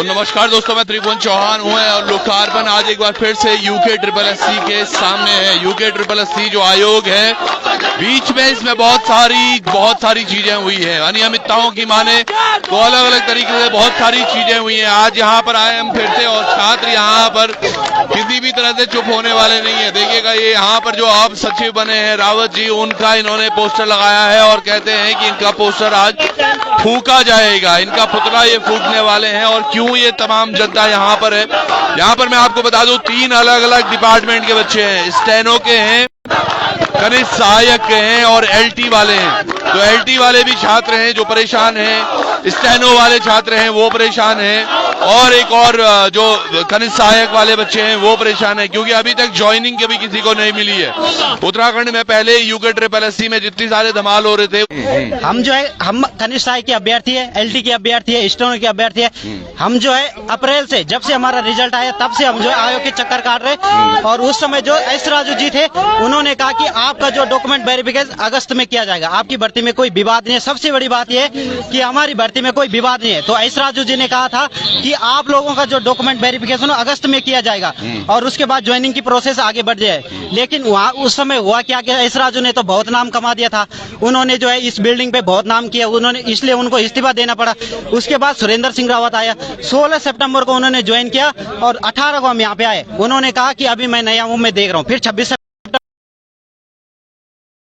तो नमस्कार दोस्तों, मैं त्रिभुवन चौहान हूँ और लोकार्पण आज एक बार फिर से UKSSC के सामने है। UKSSC जो आयोग है, बीच में इसमें बहुत सारी चीजें हुई है। अनियमितताओं की माने तो अलग अलग तरीके से बहुत सारी चीजें हुई हैं। आज यहाँ पर आए हम फिर से और छात्र यहाँ पर किसी भी तरह से चुप होने वाले नहीं है। देखिएगा, ये यहाँ पर जो अब सचिव बने हैं रावत जी, उनका इन्होंने पोस्टर लगाया है और कहते हैं कि इनका पोस्टर आज फूंका जाएगा, इनका पुतला ये फूंकने वाले हैं। और क्यों ये तमाम जनता यहाँ पर है, यहाँ पर मैं आपको बता दूं 3 अलग अलग डिपार्टमेंट के बच्चे हैं। स्टेनो के हैं, कनिष्ठ सहायक के हैं और LT वाले हैं। तो LT वाले भी छात्र हैं जो परेशान हैं, स्टेनो वाले छात्र हैं वो परेशान हैं, और एक और जो कनिष्ठ सहायक वाले बच्चे हैं वो परेशान हैं, क्योंकि अभी तक ज्वाइनिंग कभी किसी को नहीं मिली है। उत्तराखंड में पहले UKSSC में जितनी सारे धमाल हो रहे थे, हम कनिष्ठ सहायक के अभ्यर्थी है, LT के अभ्यर्थी है, स्टेनो के अभ्यर्थी है। हम जो है अप्रैल से, जब से हमारा रिजल्ट आया तब से हम जो है आयोग के चक्कर काट रहे। और उस समय जो एस राजू जी थे, उन्होंने कहा कि आपका जो डॉक्यूमेंट वेरिफिकेशन अगस्त में किया जाएगा, आपकी भर्ती में कोई विवाद नहीं है। सबसे बड़ी बात यह है कि हमारी भर्ती में कोई विवाद नहीं है। तो एस राजू जी ने कहा था कि आप लोगों का जो डॉक्यूमेंट वेरिफिकेशन अगस्त में किया जाएगा और उसके बाद ज्वाइनिंग की प्रोसेस आगे बढ़ जाए। लेकिन वहाँ उस समय हुआ क्या कि एस राजू ने तो बहुत नाम कमा दिया था, उन्होंने जो है इस बिल्डिंग पे बहुत नाम किया, उन्होंने इसलिए उनको इस्तीफा देना पड़ा। उसके बाद सुरेंद्र सिंह रावत आया, 16 सितंबर को उन्होंने ज्वाइन किया और 18 को हम यहाँ पे आए। उन्होंने कहा कि अभी मैं नया हूँ, मैं देख रहा हूँ। फिर 26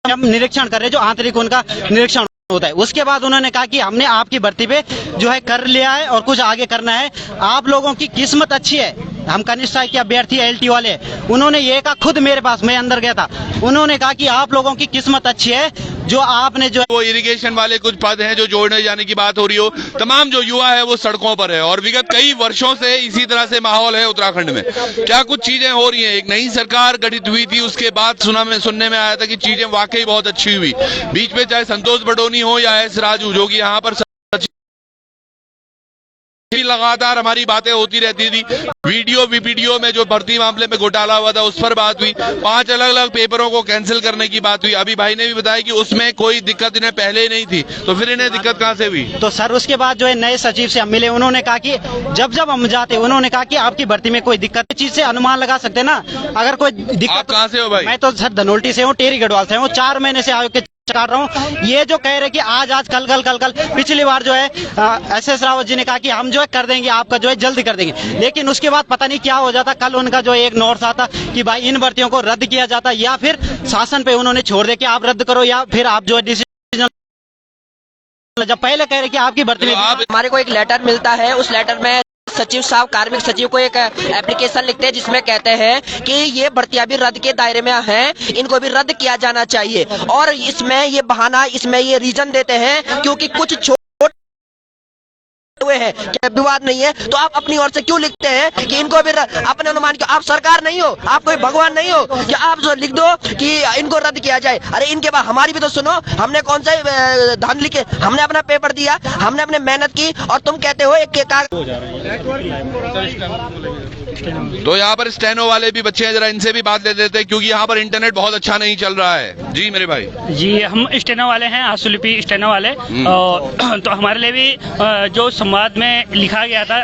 हम निरीक्षण कर रहे हैं, जो आंतरिक उनका निरीक्षण होता है। उसके बाद उन्होंने कहा कि हमने आपकी भर्ती पे जो है कर लिया है और कुछ आगे करना है। आप लोगों की किस्मत अच्छी है। हम कनिष्ठ सहायक के अभ्यर्थी LT वाले, उन्होंने ये कहा खुद मेरे पास, मैं अंदर गया था, उन्होंने कहा कि आप लोगों की किस्मत अच्छी है जो आपने जो वो इरिगेशन वाले कुछ पद हैं जो जोड़ने जाने की बात हो रही हो। तमाम जो युवा है वो सड़कों पर है और विगत कई वर्षों से इसी तरह से माहौल है उत्तराखंड में। क्या कुछ चीजें हो रही हैं। एक नई सरकार गठित हुई थी, उसके बाद सुनने में आया था कि चीजें वाकई बहुत अच्छी हुई। बीच में चाहे संतोष बडोनी हो या एस राजू, जो कि यहाँ पर लगातार हमारी बातें होती रहती थी। वीडियो में जो भर्ती मामले में घोटाला हुआ था उस पर बात हुई। 5 अलग अलग पेपरों को कैंसिल करने की बात हुई। अभी भाई ने भी बताया कि उसमें कोई दिक्कत इन्हें पहले ही नहीं थी, तो फिर इन्हें दिक्कत कहां से हुई। तो सर उसके बाद जो है नए सचिव से हम मिले, उन्होंने कहा कि जब हम जाते, उन्होंने कहा कि आपकी भर्ती में कोई दिक्कत चीज से अनुमान लगा सकते ना, अगर कोई दिक्कत। आप कहाँ से हो भाई? मैं तो सर धनोल्टी से हूँ, टेरी गढ़वाल से हूँ। 4 महीने से आयोग के काट रहा हूँ। ये जो कह रहे कि आज कल, पिछली बार जो है SS रावत जी ने कहा कि हम जो है कर देंगे, आपका जो है जल्दी कर देंगे। लेकिन उसके बाद पता नहीं क्या हो जाता। कल उनका जो एक नोट्स आता कि भाई इन भर्तियों को रद्द किया जाता, या फिर शासन पे उन्होंने छोड़ दे कि आप रद्द करो, या फिर आप जो है डिसीजन। जब पहले कह रहे कि आपकी भर्ती में हमारे को एक लेटर मिलता है, उस लेटर में सचिव साहब, कार्मिक सचिव को एक एप्लीकेशन लिखते हैं जिसमें कहते हैं कि ये भर्तियां भी रद्द के दायरे में हैं, इनको भी रद्द किया जाना चाहिए। और इसमें ये बहाना, इसमें ये रीजन देते हैं क्योंकि कुछ हुए हैं, क्या विवाद नहीं है। तो आप अपनी ओर से क्यों लिखते हैं कि इनको भी अपने अनुमान, आप सरकार नहीं हो, आप कोई भगवान नहीं हो कि आप जो लिख दो कि इनको रद्द किया जाए। अरे इनके बाद हमारी भी तो सुनो, हमने कौन सा धान लिखे, हमने अपना पेपर दिया, हमने अपने मेहनत की, और तुम कहते हो एक तो यहाँ पर स्टेनो वाले भी बच्चे हैं, जरा इनसे भी बात ले लेते हैं क्योंकि यहाँ पर इंटरनेट बहुत अच्छा नहीं चल रहा है। जी मेरे भाई। जी हम स्टेनो वाले हैं, आशुलिपि स्टेनो वाले। तो हमारे लिए भी जो संवाद में लिखा गया था,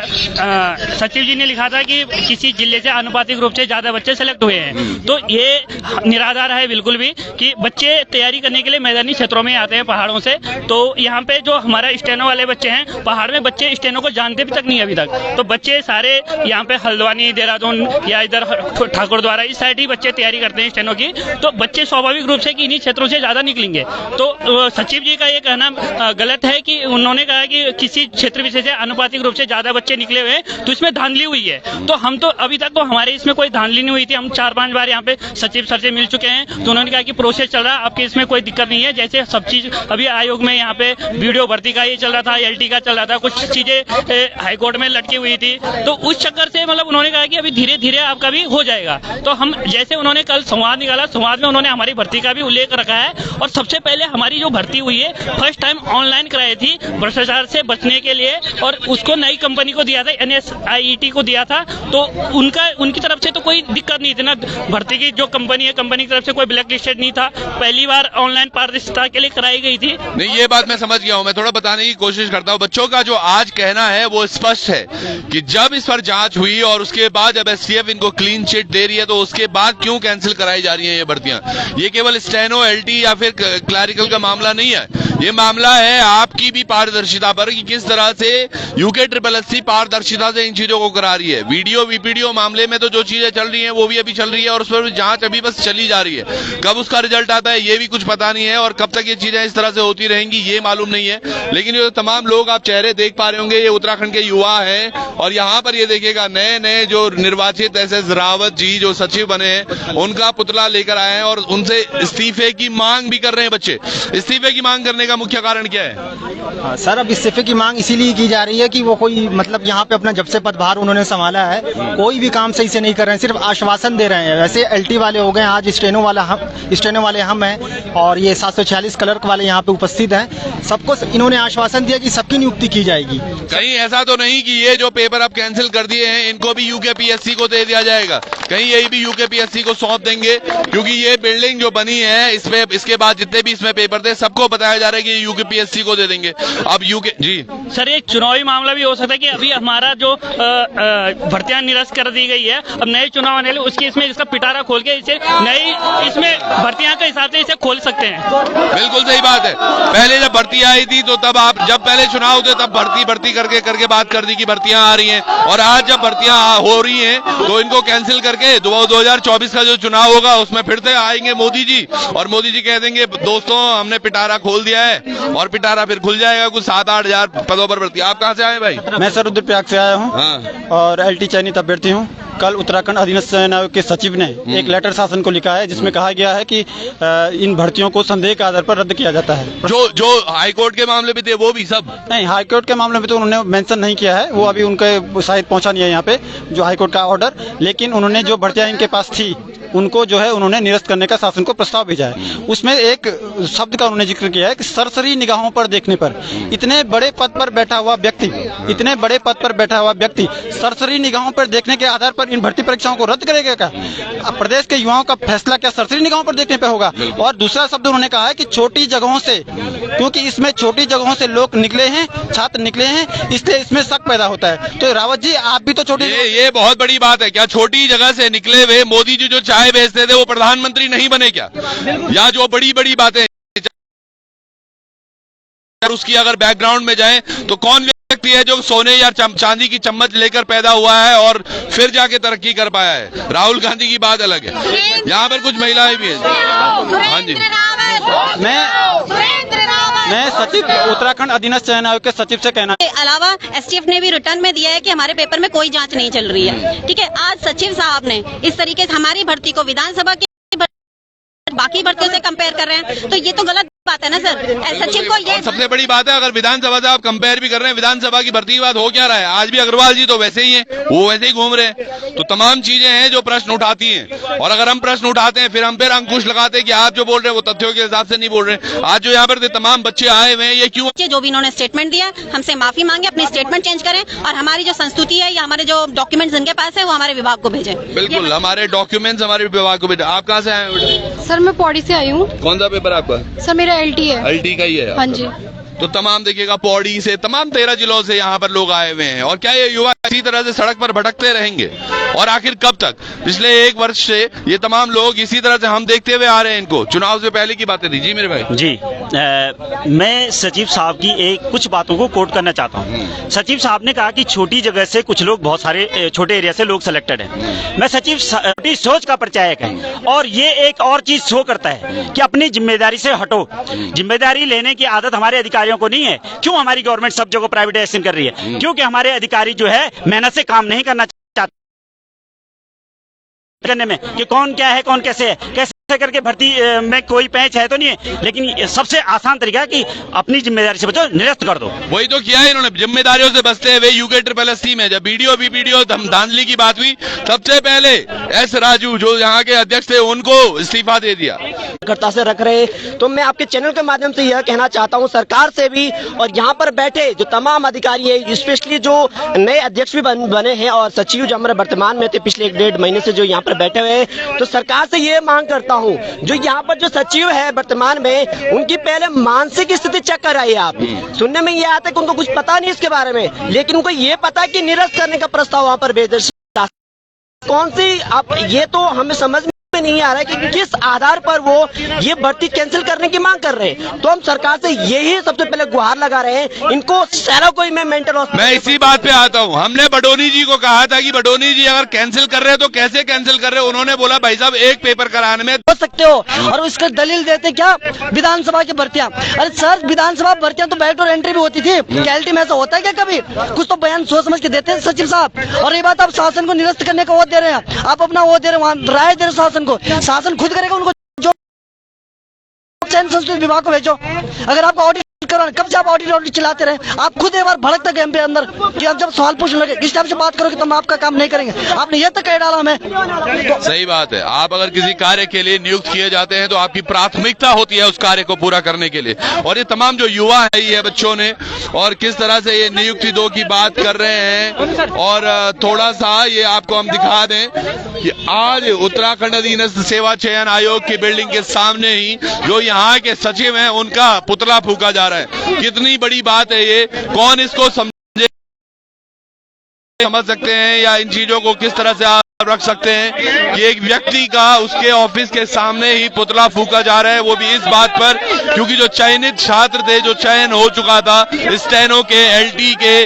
सचिव जी ने लिखा था कि किसी जिले से आनुपातिक रूप से ज्यादा बच्चे सेलेक्ट हुए हैं। तो ये निराधार है बिल्कुल भी कि बच्चे तैयारी करने के लिए मैदानी क्षेत्रों में आते हैं पहाड़ों से। तो यहाँ पे जो हमारा स्टेनो वाले बच्चे हैं, पहाड़ में बच्चे स्टेनो को जानते भी तक नहीं अभी तक। तो बच्चे सारे यहाँ पे हल्द्वानी, देहरादून या इधर ठाकुर द्वारा इस साइड ही बच्चे तैयारी करते हैं स्टेनो की। तो बच्चे स्वाभाविक रूप से कि इन्हीं क्षेत्रों से ज्यादा निकलेंगे। तो सचिव जी का ये कहना गलत है कि उन्होंने कहा कि किसी क्षेत्र विशेष से अनुपातिक रूप से ज्यादा बच्चे निकले हुए हैं, तो इसमें धांधली हुई है। तो हम तो अभी तक तो हमारे इसमें कोई धांधली नहीं हुई थी। हम 4-5 बार यहाँ पे सचिव सर से मिल चुके हैं, तो उन्होंने कहा कि प्रोसेस चल रहा है, आपके इसमें कोई दिक्कत नहीं है। जैसे सब चीज अभी आयोग में यहाँ पे वीडियो भर्ती का ये चल रहा था, LT का चल रहा था, कुछ चीजें हाईकोर्ट में लटकी हुई थी। तो उस चक्कर से मतलब उन्होंने कहा कि अभी धीरे धीरे आपका भी हो जाएगा। तो हम जैसे उन्होंने कल संवाद निकाला, संवाद में उन्होंने हमारी भर्ती का भी उल्लेख रखा है। और सबसे पहले हमारी जो भर्ती हुई है फर्स्ट टाइम ऑनलाइन कराई थी भ्रष्टाचार से बचने के लिए, और उसको नई कंपनी को दिया था, NSIET को दिया था। तो उनकी तरफ से तो कोई दिक्कत नहीं थी ना, भर्ती की जो कंपनी है, कंपनी की तरफ से कोई ब्लैक लिस्टेड नहीं था। पहली बार ऑनलाइन पारदर्शिता के लिए कराई गई थी। नहीं, ये बात मैं समझ गया हूं। मैं थोड़ा बताने की कोशिश करता हूं। बच्चों का जो आज कहना है वो स्पष्ट है कि जब इस पर जांच हुई और उसके बाद जब STF इनको क्लीन चिट दे रही है तो उसके बाद क्यों कैंसिल कराई जा रही है ये भर्तियां। ये केवल स्टेनो, LT या फिर क्लैरिकल का मामला नहीं है, ये मामला है आपकी भी पारदर्शिता पर कि किस तरह से UKSSC पारदर्शिता से इन चीजों को करा रही है। वीडियो VPDO मामले में तो जो चीजें चल रही हैं वो भी अभी चल रही है और उस पर भी जांच अभी बस चली जा रही है। कब उसका रिजल्ट आता है ये भी कुछ पता नहीं है, और कब तक ये चीजें इस तरह से होती रहेंगी ये मालूम नहीं है। लेकिन ये तमाम लोग आप चेहरे देख पा रहे होंगे, ये उत्तराखंड के युवा हैं। और यहाँ पर ये देखिएगा नए नए जो निर्वाचित SS रावत जी जो सचिव बने हैं उनका पुतला लेकर आए हैं और उनसे इस्तीफे की मांग भी कर रहे हैं बच्चे। इस्तीफे की मांग करने का मुख्य कारण क्या है? सर, अब इस्तीफे की मांग इसीलिए की जा रही है कि वो कोई मतलब यहाँ पे अपना जब से पदभार उन्होंने संभाला है कोई भी काम सही से नहीं कर रहे हैं, सिर्फ आश्वासन दे रहे हैं। वैसे LT वाले हो गए, आज स्टेनो वाले हम हैं और ये 746 क्लर्क वाले यहाँ पे उपस्थित हैं। सबको इन्होंने आश्वासन दिया कि सबकी नियुक्ति की जाएगी। कहीं ऐसा तो नहीं कि ये जो पेपर अब कैंसिल कर दिए हैं इनको भी UKPSC को दे दिया जाएगा? कहीं यही भी UKPSC को सौंप देंगे? क्योंकि ये बिल्डिंग जो बनी है इसमें इसके बाद जितने भी इसमें पेपर थे सबको बताया जा रहा है कि UKPSC को दे देंगे। अब जी सर, एक चुनावी मामला भी हो सकता है कि अभी हमारा जो भर्तियां निरस्त कर दी गई है, अब नए चुनाव आने उसकी इसमें इसका पिटारा खोल के इसे नई इसमें भर्तियां के हिसाब से इसे खोल सकते हैं। बिल्कुल सही बात है। पहले जब भर्ती आई थी तो तब आप जब पहले चुनाव थे तब भर्ती करके बात कर दी कि भर्तियां आ रही हैं, और आज जब भर्तियां हो रही हैं तो इनको कैंसिल करके 2024 का जो चुनाव होगा उसमें फिर से आएंगे मोदी जी, और मोदी जी कह देंगे दोस्तों हमने पिटारा खोल दिया है, और पिटारा फिर खुल जाएगा। कुछ 7-8 हजार पदों पर भर्ती। आप कहाँ से आए भाई? मैं सर रुद्रप्रयाग से आया हूँ। हाँ। और LT चयनित अभ्यर्थी हूँ। कल उत्तराखंड अधीनस्थ चयन आयोग के सचिव ने एक लेटर शासन को लिखा है जिसमें कहा गया है कि इन भर्तियों को संदेह के आधार पर रद्द किया जाता है। जो हाईकोर्ट के मामले भी थे वो भी सब नहीं, हाईकोर्ट के मामले में तो उन्होंने मेंशन नहीं किया है, वो अभी उनके शायद पहुंचा नहीं है यहाँ पे जो हाईकोर्ट का ऑर्डर। लेकिन उन्होंने जो भर्तियां इनके पास थी उनको जो है उन्होंने निरस्त करने का शासन को प्रस्ताव भेजा है। उसमें एक शब्द का उन्होंने जिक्र किया है कि सरसरी निगाहों पर देखने पर इतने बड़े पद पर बैठा हुआ व्यक्ति सरसरी निगाहों पर देखने के आधार पर इन भर्ती परीक्षाओं को रद्द करेगा क्या? अब प्रदेश के युवाओं का फैसला क्या सरसरी निगाहों पर देखने पर होगा? और दूसरा शब्द उन्होंने कहा है कि छोटी जगहों से, क्योंकि इसमें छोटी जगहों से लोग निकले हैं, छात्र निकले हैं, इसलिए इसमें शक पैदा होता है। तो रावत जी आप भी तो छोटी ये बहुत बड़ी बात है। क्या छोटी जगह से निकले हुए मोदी जी जो चाय बेचते थे वो प्रधानमंत्री नहीं बने क्या? या जो बड़ी बड़ी बातें उसकी अगर बैकग्राउंड में जाएं तो कौन व्यक्ति है जो सोने या चांदी की चम्मच लेकर पैदा हुआ है और फिर जाके तरक्की कर पाया है? राहुल गांधी की बात अलग है, यहाँ पर कुछ महिलाएं भी हैं। हाँ जी, मैं सचिव उत्तराखंड अधीनस्थ चयन आयोग के सचिव से कहना अलावा STF ने भी रिटर्न में दिया है कि हमारे पेपर में कोई जांच नहीं चल रही है। ठीक है, आज सचिव साहब ने इस तरीके से हमारी भर्ती को विधानसभा की बाकी भर्तियों से कंपेयर कर रहे हैं, तो ये तो गलत बात है ना सर। सचिव को ये सबसे बड़ी बात है, अगर विधानसभा से आप कंपेयर भी कर रहे हैं, विधानसभा की भर्ती की बात हो क्या रहा है? आज भी अग्रवाल जी तो वैसे ही हैं, वो वैसे ही घूम रहे हैं। तो तमाम चीजें हैं जो प्रश्न उठाती हैं, और अगर हम प्रश्न उठाते हैं फिर हम फिर अंकुश लगाते हैं कि आप जो बोल रहे हैं वो तथ्यों के हिसाब से नहीं बोल रहे। आज जो यहाँ पर तमाम बच्चे आए हुए हैं ये क्यों? जो भी इन्होंने स्टेटमेंट दिया हमसे माफी मांगे, अपनी स्टेटमेंट चेंज करें और हमारी जो संस्तुति है या हमारे जो डॉक्यूमेंट्स इनके पास है वो हमारे विभाग को भेजें। बिल्कुल, हमारे डॉक्यूमेंट्स हमारे विभाग को भेजें। आप कहाँ से आए हैं? सर मैं पौड़ी से आई हूँ। कौन सा पेपर आपका? सर मेरा LT है। LT का ही है? हाँ जी। तो तमाम देखिएगा पौड़ी से तमाम 13 जिलों से यहाँ पर लोग आए हुए हैं। और क्या ये युवा इसी तरह से सड़क पर भटकते रहेंगे? और आखिर कब तक? पिछले 1 वर्ष से ये तमाम लोग इसी तरह से हम देखते हुए आ रहे हैं इनको। चुनाव से पहले की बातें थी। जी मेरे भाई। जी मैं सचिव साहब की कुछ बातों को कोट करना चाहता हूँ। सचिव साहब ने कहा कि छोटी जगह से कुछ लोग, बहुत सारे छोटे एरिया से लोग सिलेक्टेड हैं। मैं सचिव छोटी सोच का परिचायक है, और ये एक और चीज शो करता है कि अपनी जिम्मेदारी से हटो। जिम्मेदारी लेने की आदत हमारे अधिकारियों को नहीं है। क्यों हमारी गवर्नमेंट सब जगह प्राइवेटाइजेशन कर रही है? क्योंकि हमारे अधिकारी जो है मेहनत से काम नहीं करना चाहते करने में कि कौन क्या है, कौन कैसे है, कैसे ऐसे करके भर्ती में कोई पैंच है तो नहीं है, लेकिन ये सबसे आसान तरीका है कि अपनी जिम्मेदारी से बचो, निरस्त कर दो। वही तो किया है इन्होंने, जिम्मेदारियों से बचते हुए UKSSC में जब बीडीओ धांधली की बात हुई, सबसे पहले एस राजू जो यहाँ के अध्यक्ष थे उनको इस्तीफा दे दिया। कर्ता से रख रहे हैं। तो मैं आपके चैनल के माध्यम से यह कहना चाहता हूं सरकार से भी, और यहाँ पर बैठे जो तमाम अधिकारी है, स्पेशली जो नए अध्यक्ष भी बने हैं और सचिव जो हमारे वर्तमान में थे पिछले 1-1.5 महीने से जो यहाँ पर बैठे हुए हैं, तो सरकार से ये मांग करता हूँ जो यहाँ पर जो सचिव है वर्तमान में, उनकी पहले मानसिक स्थिति चेक कराइए आप। सुनने में ये आता है कि उनको कुछ पता नहीं इसके बारे में, लेकिन उनको ये पता है कि निरस्त करने का प्रस्ताव वहाँ पर भेज कौन सी, आप ये तो हमें समझ में नहीं आ रहा है कि किस आधार पर वो ये भर्ती कैंसिल करने की मांग कर रहे हैं। तो हम सरकार से यही सबसे पहले गुहार लगा रहे हैं, इनको सारा कोई मैं मेंटल मैं इसी बात पे आता हूँ। हमने बडोनी जी को कहा था कि बडोनी जी अगर कैंसिल कर रहे हैं तो कैसे कैंसिल कर रहे हैं, उन्होंने बोला भाई साहब एक पेपर कराने में हो सकते हो, और उसका दलील देते क्या विधानसभा की भर्तियां। अरे सर विधानसभा भर्तियां तो बैकडोर एंट्री भी होती थी, कैल्टी में ऐसा होता है क्या कभी? कुछ तो बयान सोच समझ के देते हैं सचिव साहब। और ये बात आप शासन को निरस्त करने का वो दे रहे हैं, आप अपना वो दे रहे हैं, राय दे रहे शासन को, शासन खुद करेगा। उनको जो संस्कृति विभाग को भेजो, अगर आपको ऑडिट करो, कब से आप ऑडिट चलाते रहे, आप खुद एक बार भड़क तक एमपी अंदर कि आप जब सवाल पूछने लगे इस टाइप से बात करो कि तुम आपका काम नहीं करेंगे, आपने ये तक कह डाला हमें। तो सही बात है, आप अगर किसी कार्य के लिए नियुक्त किए जाते हैं तो आपकी प्राथमिकता होती है उस कार्य को पूरा करने के लिए। और ये तमाम जो युवा है ये बच्चों ने, और किस तरह से ये नियुक्ति 2 की बात कर रहे हैं। और थोड़ा सा ये आपको हम दिखा दें कि आज उत्तराखंड अधीनस्थ सेवा चयन आयोग की बिल्डिंग के सामने ही जो यहाँ के सचिव हैं उनका पुतला फूका जा रहा है। कितनी बड़ी बात है ये, कौन इसको समझ सकते हैं, या इन चीजों को किस तरह से आप रख सकते हैं कि एक व्यक्ति का उसके ऑफिस के सामने ही पुतला फूका जा रहा है, वो भी इस बात पर क्योंकि जो चयनित छात्र थे, जो चयन हो चुका था स्टेनो के, LT के